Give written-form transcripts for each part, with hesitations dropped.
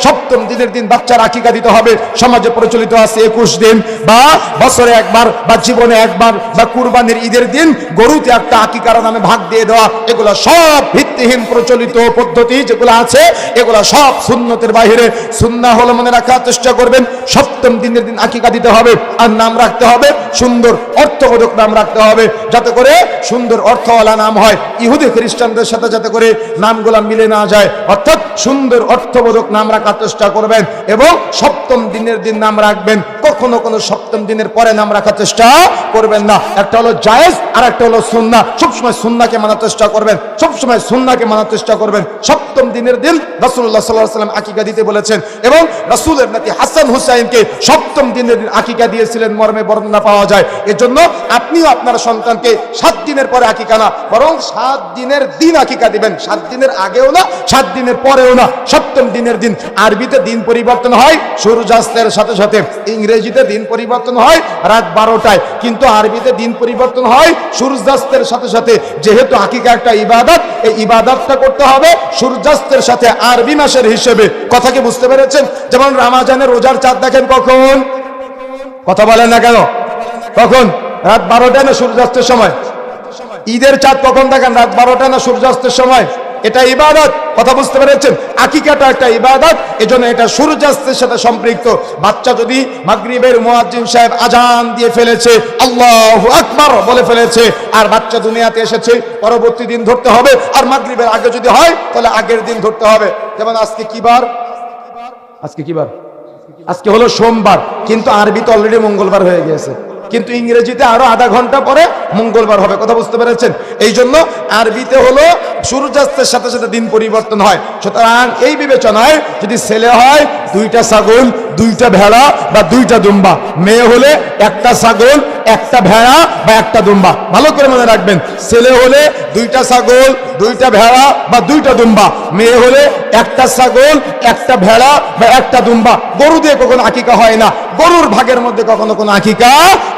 সপ্তম দিনের দিন বাচ্চার আকিকা দিতে হবে। সমাজে প্রচলিত আছে 21 দিন বা বছরে একবার বা জীবনে একবার বা কুরবানির ঈদের দিন গরুতে একটা আকিকার নামে ভাগ দিয়ে দেওয়া। এগুলো সব ভিত্তিহীন প্রচলিত পদ্ধতি যেগুলো আছে, এগুলো সব সুন্নতের বাইরে। সুন্নাহ হলো, মনে রাখার চেষ্টা করবেন, সপ্তম দিনের দিন আকিকা দিতে হবে আর নাম রাখতে হবে সুন্দর অর্থবোধক নাম রাখতে হবে, যাতে করে সুন্দর অর্থওয়ালা নাম হয়। ইহুদি খ্রিস্টানদের সাথে যাতে করে নামগুলা মিলে না যায়, অর্থাৎ সুন্দর অর্থবোধক নাম রাখার চেষ্টা করবেন এবং সপ্তম দিনের দিন নাম রাখবেন। কখনো কোনো সপ্তম দিনের পরে নাম রাখার চেষ্টা করবেন না। একটা হলো জায়েজ আর একটা হলো সুন্নাহ। সবসময় সুন্নাহকে মানার চেষ্টা করবেন, সবসময় সুন্নাহকে মানার চেষ্টা করবেন। সপ্তম দিনের দিন রাসূলুল্লাহ সাল্লাল্লাহু আলাইহি ওয়াসাল্লাম আকিকা দিতে বলেছেন এবং রাসূলের নাতি হাসান হুসাইনকে সপ্তম দিনের দিন আকিকা দিয়েছিলেন মর্মে বর্ণনা পাওয়া যায়। এজন্য আপনিও আপনার সন্তানকে 7 দিনের পরে আকিকা না, বরং 7 দিনের দিন আকিকা দিবেন। 7 দিনের আগেও না, 7 দিনের পরেও না, সপ্তম দিনের দিন। আরবিতে দিন পরিবর্তন হয় সূর্যাস্তের সাথে সাথে, ইংরেজিতে দিন পরিবর্তন হয় রাত 12টায়, কিন্তু আরবিতে দিন পরিবর্তন হয় সূর্যাস্তের সাথে সাথে। যেহেতু আকিকা একটা ইবাদত, এই ইবাদতটা করতে হবে সূর্যাস্তের সাথে আরবি মাসের হিসেবে। কথা কি বুঝতে পেরেছেন? যেমন রমজানের রোজার চাঁদ দেখেন কখন? কথা বলেন না কেন? কখন? রাত 12টায় না সূর্যাস্তের সময়? ঈদের চাঁদ কখন দেখেন? রাত 12টা না সূর্যাস্তের সময়? এটা ইবাদত। কথা বুঝতে পেরেছেন? আকিকাটা একটা ইবাদত, এজন্য এটা সূর্যাস্তের সাথে সম্পৃক্ত। বাচ্চা যদি মাগরিবের মুয়াজ্জিন সাহেব আজান দিয়ে ফেলেছে, আল্লাহু আকবার বলে ফেলেছে, আর বাচ্চা দুনিয়াতে এসেছে, পরবর্তী দিন ধরতে হবে। আর মাগরিবের আগে যদি হয় তাহলে আগের দিন ধরতে হবে। যেমন আজকে কি বার? আজকে কি বার? আজকে হলো সোমবার, কিন্তু আরবিতে অলরেডি মঙ্গলবার হয়ে গিয়েছে, কিন্তু ইংরেজিতে আরো আধা ঘন্টা পরে মঙ্গলবার হবে। কথা বুঝতে পেরেছেন? এই জন্য আরবিতে হলো সূর্যাস্তের সাথে সাথে দিন পরিবর্তন হয়। সুতরাং এই বিবেচনায় যদি ছেলে হয় 2টা ছাগল, 2টা ভেড়া বা 2টা দুম্বা, মেয়ে হলে 1টা ছাগল, 1টা ভেড়া বা 1টা দুম্বা। ভালো করে মনে রাখবেন, ছেলে হলে 2টা ছাগল, 2টা ভেড়া বা 2টা দুম্বা, মেয়ে হলে 1টা ছাগল, 1টা ভেড়া বা 1টা দুম্বা। গরু দিয়ে কখনো আকিকা হয় না, গরুর ভাগের মধ্যে কখনো কোনো আকিকা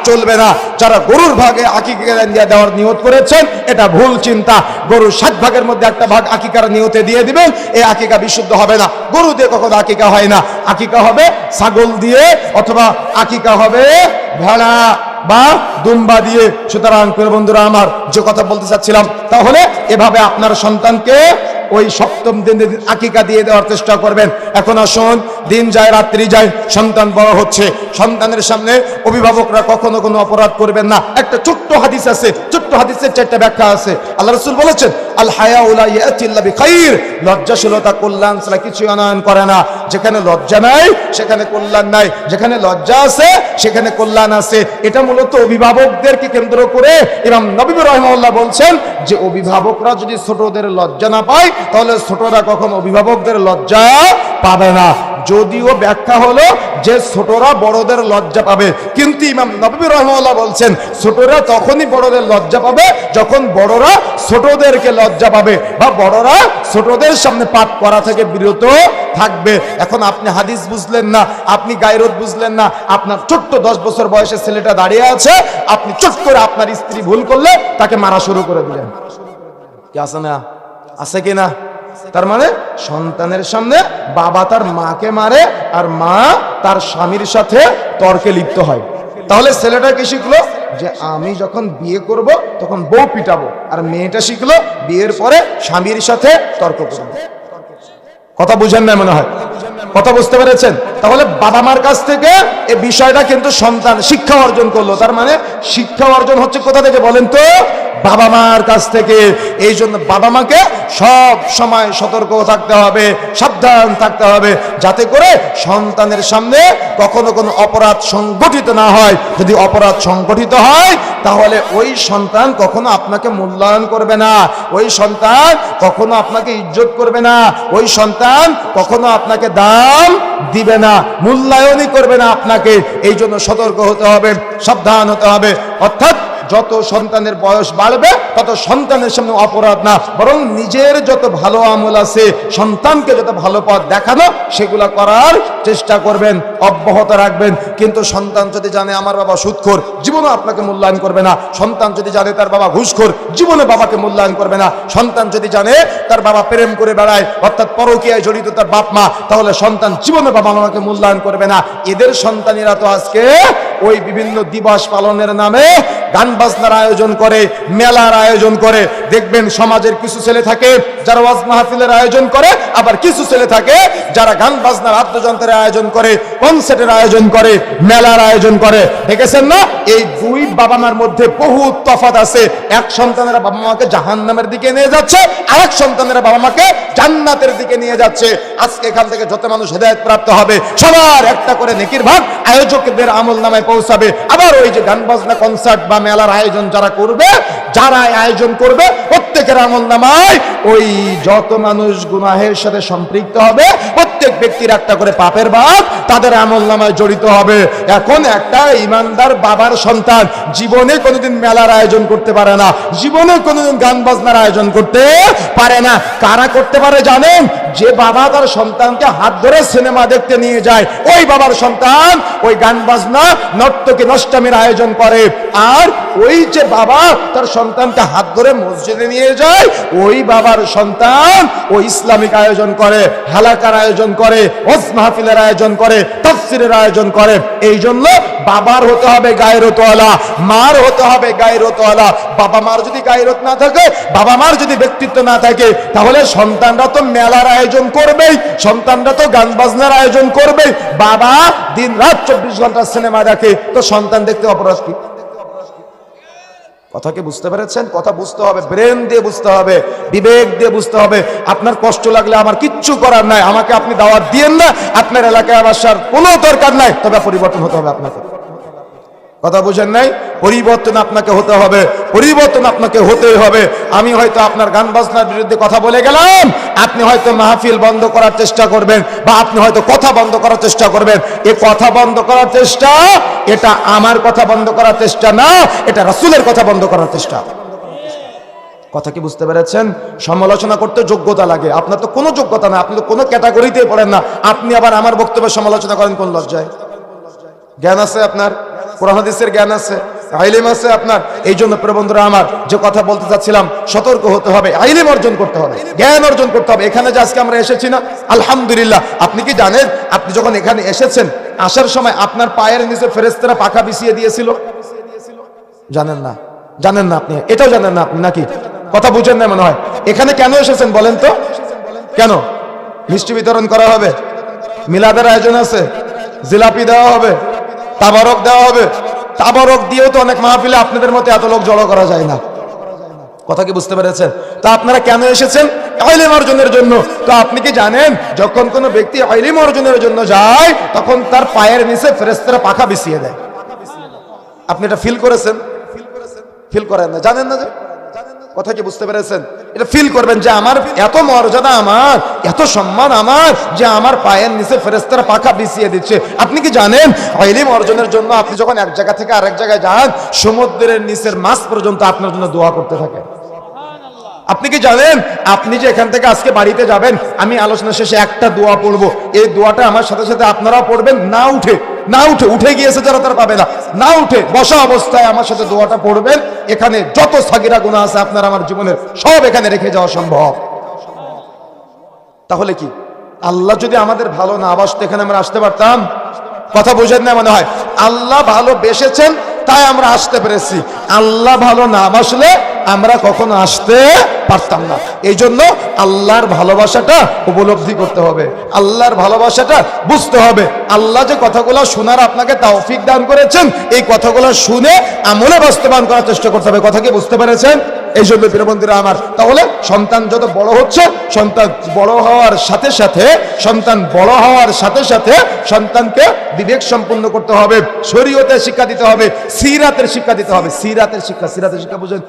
চলবে না। যারা গরুর ভাগে আকিকা দেওয়ার নিয়ত করেছেন, এটা ভুল চিন্তা। গরুর 7 ভাগের মধ্যে 1টা ভাগ আকিকার নিয়তে দিয়ে দিবেন, এই আকিকা বিশুদ্ধ হবে না। গরু দিয়ে কখনো আকিকা হয় না। আকিকা হবে ছাগল দিয়ে, অথবা আকিকা হবে ভেড়া বা দুম্বা দিয়ে। সুতরাং প্রিয় বন্ধুরা আমার, যে কথা বলতে চাচ্ছিলাম, তাহলে এভাবে আপনার সন্তানকে ওই সপ্তম দিনের আকিকা দিয়ে দেওয়ার চেষ্টা করবেন। এখন আসুন, দিন যায় রাত্রি যায়, সন্তান বড় হচ্ছে, সন্তানের সামনে অভিভাবকরা কখনো কোনো অপরাধ করবেন না। একটা ছোট্ট হাদিস আছে, ছোট্ট হাদিসের 4টা ব্যাখ্যা আছে। আল্লাহ রাসূল বলেছেন, আল হায়াউ লা ইয়াতি ইল্লা বিখাইর, লজ্জাশীলতা কল্যাণ ছাড়া কিছু আনয়ন করে না। যেখানে লজ্জা নাই সেখানে কল্যাণ নাই, যেখানে লজ্জা আছে সেখানে কল্যাণ আছে। এটা মূলত অভিভাবকদেরকে কেন্দ্র করে ইমাম নববী রাহিমাহুল্লাহ বলছেন যে অভিভাবকরা যদি ছোটদের লজ্জা না পায়, তাহলে ছোটরা কখনো অভিভাবকদের লজ্জা পাবে না। যদিও ব্যাখ্যা হলো যে ছোটরা বড়দের লজ্জা পাবে, কিন্তু ইমাম নববী রাহিমাহুল্লাহ বলছেন ছোটরা তখনই বড়দের লজ্জা পাবে যখন বড়রা ছোটদেরকে লজ্জা পাবে, বা বড়রা ছোটদের সামনে পাপ করা থেকে বিরত থাকবে। এখন আপনি হাদিস বুঝলেন না, আপনি গায়রত বুঝলেন না, আপনার ছোট্ট 10 বছর বয়সের ছেলেটা দাঁড়িয়ে আছে, আপনি চট করে আপনার স্ত্রী ভুল করলে তাকে মারা শুরু করে দিলেন। কি আছে না? আছে কি না? তার মানে সন্তানের সামনে বাবা তার মাকে মারে আর মা তার স্বামীর সাথে তর্কে লিপ্ত হয়। তাহলে ছেলেটা কি শিখলো? যে আমি যখন বিয়ে করব তখন বউ পিটাবো, আর মেয়েটা শিখলো বিয়ের পরে স্বামীর সাথে তর্ক করবো। কথা বুঝেন না মনে হয়? কথা বুঝতে পেরেছেন? তাহলে বাবা মার কাছ থেকে এই বিষয়টা কিন্তু সন্তান শিক্ষা অর্জন করলো। তার মানে শিক্ষা অর্জন হচ্ছে কোথা থেকে বলেন তো? বাবা মার কাছ থেকে। এই জন্য বাবা মাকে সব সময় সতর্ক থাকতে হবে, সাবধান থাকতে হবে, যাতে করে সন্তানের সামনে কখনো কোনো অপরাধ সংগঠিত না হয়। যদি অপরাধ সংগঠিত হয় তাহলে ওই সন্তান কখনো আপনাকে মূল্যায়ন করবে না, ওই সন্তান কখনো আপনাকে ইজ্জত করবে না, ওই সন্তান কখনো আপনাকে দাম দিবে না, মূল্যায়নই করবে না আপনাকে। এই জন্য সতর্ক হতে হবে, সাবধান হতে হবে। অর্থাৎ যত সন্তানের বয়স বাড়বে তত সন্তানের সামনে অপরাধ না, বরং নিজের যত ভালো আমল আছে সন্তানকে যত ভালো পথ দেখানো সেগুলা করার চেষ্টা করবেন, অব্যাহত রাখবেন। কিন্তু সন্তান যদি জানে আমার বাবা সুদখোর, জীবনে আপনাকে মূল্যায়ন করবে না। সন্তান যদি জানে তার বাবা ঘুষখোর, জীবনে বাবাকে মূল্যায়ন করবে না। সন্তান যদি জানে তার বাবা প্রেম করে বেড়ায়, অর্থাৎ পরকীয়ায় জড়িত তার বাপ মা, তাহলে সন্তান জীবনে বাবা মাকে মূল্যায়ন করবে না। এদের সন্তানেরা তো আজকে ওই বিভিন্ন দিবস পালনের নামে গান বাজনার আয়োজন করে, মেলার আয়োজন করে। দেখবেন সমাজের কিছু ছেলে থাকে যারা ওয়াজ মাহফিলের আয়োজন করে, আবার কিছু ছেলে থাকে যারা গান বাজনার বাদ্যযন্ত্রের আয়োজন করে, কনসার্টের আয়োজন করে, মেলার আয়োজন করে। দেখেছেন না, এই দুই বাবা মার মধ্যে বহু তফাৎ আছে। এক সন্তানেরা বাবা মাকে জাহান্নামের দিকে নিয়ে যাচ্ছে, আরেক সন্তানেরা বাবা মাকে জান্নাতের দিকে নিয়ে যাচ্ছে। আজকে এখান থেকে যত মানুষ হেদায়েত প্রাপ্ত হবে সবার একটা করে নেকির ভাগ আয়োজকদের আমল নামায় পৌঁছাবে। আবার ওই যে গান বাজনা কনসার্ট বা মেলার আয়োজন যারা করবে, যারা আয়োজন করবে প্রত্যেকের আমল নামায় ওই যত মানুষ গুনাহের সাথে সম্পৃক্ত হবে প্রত্যেক ব্যক্তির একটা করে পাপের ভাগ তাদের আমল নামায় জড়িত হবে। এখন একটা ইমানদার বাবার সন্তান জীবনে কোনোদিন মেলার আয়োজন করতে পারে না, জীবনে কোনোদিন গান বাজনার আয়োজন করতে পারে না। কারা করতে পারে জানেন? যে বাবা তার সন্তানকে হাত ধরে সিনেমা দেখতে নিয়ে যায়, ওই বাবার সন্তান ওই গান বাজনা নর্তকী নষ্টামির আয়োজন করে। আর ওই যে বাবা তার সন্তানকে হাত ধরে মসজিদে নিয়ে যায়, ওই বাবার সন্তান ওই ইসলামিক আয়োজন করে, হালাকার আয়োজন করে, ওয়াজ মাহফিলের আয়োজন করে, তাফসীরের আয়োজন করে। এই জন্য বাবার হতে হবে গায়রতওয়ালা, মার হতে হবে গায়রতওয়ালা। বাবা মার যদি গায়রত না থাকে, বাবা মার যদি ব্যক্তিত্ব না থাকে, তাহলে সন্তানরা তো মেলার আয়োজন করবেই, সন্তানরা তো গান বাজনার আয়োজন করবেই। বাবা দিন রাত 24 ঘন্টা সিনেমা দেখে, তো সন্তান দেখতে অপরাধ কি? কথা কি বুঝতে পেরেছেন? কথা বুঝতে হবে, ব্রেন দিয়ে বুঝতে হবে, বিবেক দিয়ে বুঝতে হবে। আপনার কষ্ট লাগলে আমার কিচ্ছু করার নাই, আমাকে আপনি দাওয়াত দিয়েন না, আপনার এলাকায় আসার কোনো দরকার নাই, তবে পরিবর্তন হতে হবে আপনাকে। কথা বুঝেন নাই? পরিবর্তন আপনাকে হতে হবে, পরিবর্তন আপনাকে হতেই হবে। আমি হয়তো আপনার গান বাজনার বিরুদ্ধে কথা বলে গেলাম, আপনি হয়তো মাহফিল বন্ধ করার চেষ্টা করবেন, বা আপনি হয়তো কথা বন্ধ করার চেষ্টা করবেন। এই কথা বন্ধ করার চেষ্টা, এটা আমার কথা বন্ধ করার চেষ্টা না, এটা রাসূলের কথা বন্ধ করার চেষ্টা। কথা কি বুঝতে পেরেছেন? সমালোচনা করতে যোগ্যতা লাগে, আপনার তো কোনো যোগ্যতা না, আপনি তো কোনো ক্যাটাগরিতে পড়েন না, আপনি আবার আমার বক্তব্যের সমালোচনা করেন কোন লজ্জায়? জ্ঞান আছে আপনার? কোরআন হাদিসের জ্ঞান আছে, ইলম আছে আপনার? এই জন্য প্রিয় বন্ধুরা আমার, যে কথা বলতে চাচ্ছিলাম, সতর্ক হতে হবে, ইলম অর্জন করতে হবে, জ্ঞান অর্জন করতে হবে। এখানে যে আজকে আমরা এসেছি না, আলহামদুলিল্লাহ। আপনি কি জানেন, আপনি যখন এখানে এসেছেন, আসার সময় আপনার পায়ের নিচে ফেরেশতারা পাখা বিছিয়ে দিয়েছিল? জানেন না? জানেন না আপনি? এটাও জানেন না আপনি নাকি? কথা বুঝেন না মনে হয়। এখানে কেন এসেছেন বলেন তো? কেন? মিষ্টি বিতরণ করা হবে, মিলাদের আয়োজন আছে, জিলাপি দেওয়া হবে, তাবারক দেওয়া হবে। তাবারক দিয়েও তো অনেক মাহফিলে আপনাদের মতো এত লোক জড়ো করা যায় না। কথা কি বুঝতে পেরেছেন? তা আপনারা কেন এসেছেন? ইলম অর্জনের জন্য। তো আপনি কি জানেন, যখন কোনো ব্যক্তি ইলম অর্জনের জন্য যায়, তখন তার পায়ের নিচে ফেরেশতারা পাখা বিছিয়ে দেয়। আপনি এটা ফিল করেছেন? ফিল করেন না? জানেন না যে? কথা কি বুঝতে পেরেছেন? এটা ফিল করবেন যে আমার এত মর্যাদা, আমার এত সম্মান আমার, যে আমার পায়ের নিচে ফেরেশতারা পাখা বিছিয়ে দিচ্ছে। আপনি কি জানেন, ইলম অর্জনের জন্য আপনি যখন এক জায়গা থেকে আরেক জায়গায় যান, সমুদ্রের নিচের মাছ পর্যন্ত আপনার জন্য দোয়া করতে থাকে। আপনি কি জানেন, আপনি যে এখান থেকে আজকে বাড়িতে যাবেন, আমি আলোচনা শেষে একটা দোয়া পড়বো, এই দোয়াটা আমার সাথে সাথে আপনারাও পড়বেন। না উঠে, না উঠে, উঠে গিয়েছে যারা তারা পাবে না, না উঠে বসা অবস্থায় আমার সাথে দোয়াটা পড়বেন। এখানে যত সাগিরা গুনাহ আছে আপনার আমার জীবনের, সব এখানে রেখে যাওয়া সম্ভব। তাহলে কি আল্লাহ যদি আমাদের ভালো না বাসতো, এখানে আমরা আসতে পারতাম? কথা বুঝেন না মনে হয়? আল্লাহ ভালোবেসেছেন তাই আমরা আসতে পেরেছি, আল্লাহ ভালো না বাসলে আমরা কখনো আসতে পারতাম না। এই জন্য আল্লাহর ভালোবাসাটা উপলব্ধি করতে হবে, আল্লাহর ভালোবাসাটা বুঝতে হবে। আল্লাহ যে কথাগুলো শোনার আপনাকে তৌফিক দান করেছেন, এই কথাগুলো শুনে আমলে বাস্তবায়ন করার চেষ্টা করতে হবে। কথা কি বুঝতে পেরেছেন? এই জন্য প্রিয় বন্ধুরা আমার, তাহলে সন্তান যত বড় হচ্ছে, সন্তান বড় হওয়ার সাথে সাথে, সন্তান বড় হওয়ার সাথে সাথে সন্তানকে বিবেক সম্পন্ন করতে হবে, শরীয়তের শিক্ষা দিতে হবে, সিরাতের শিক্ষা দিতে হবে। সিরাতের শিক্ষা, সিরাতের শিক্ষা বুঝেন?